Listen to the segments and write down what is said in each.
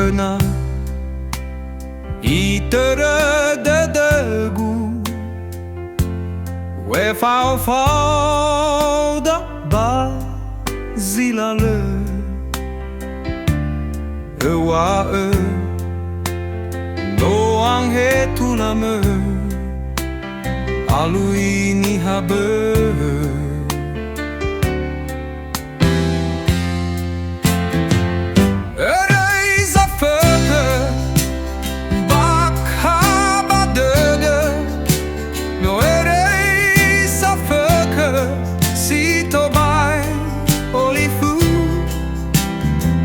pernah iteradagu Wefalfalda bazilale Ewae No anghetulame Alui ni habe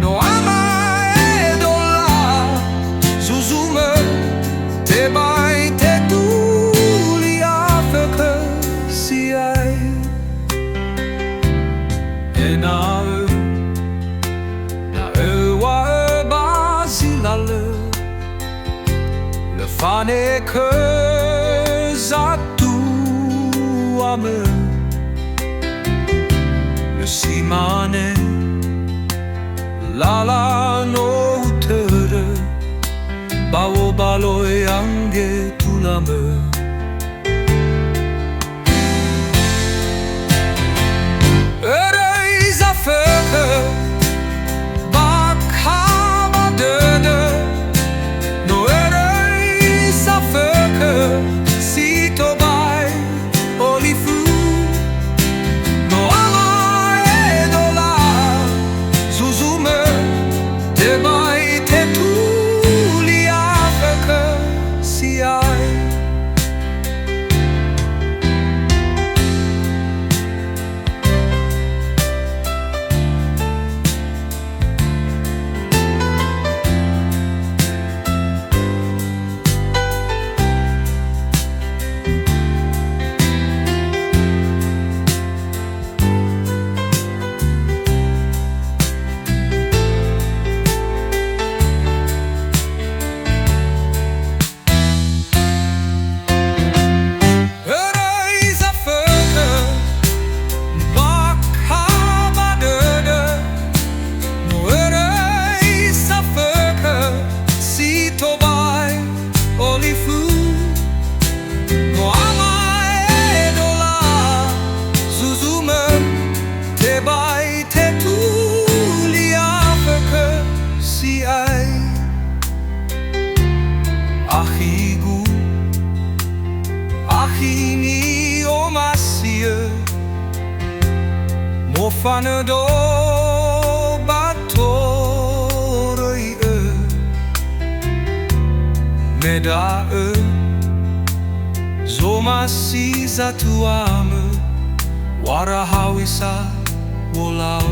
No Amaedola Zuzumö Tebai tetuli afeke siai Enae Na ewae bazilale Le fane ke zatu ame Simane Lala no utere Bawo baloi ange tulame Ereis afeke Bakhama dede No ereis afeke Sito bai olifu Tebai tetuli afeke siai No Amaedola Zuzumö Tebai tetuli afeke siai Ahigu Ahini omasie Mofane do batoroi Medae Zomasi zatuame Warahawisa wolau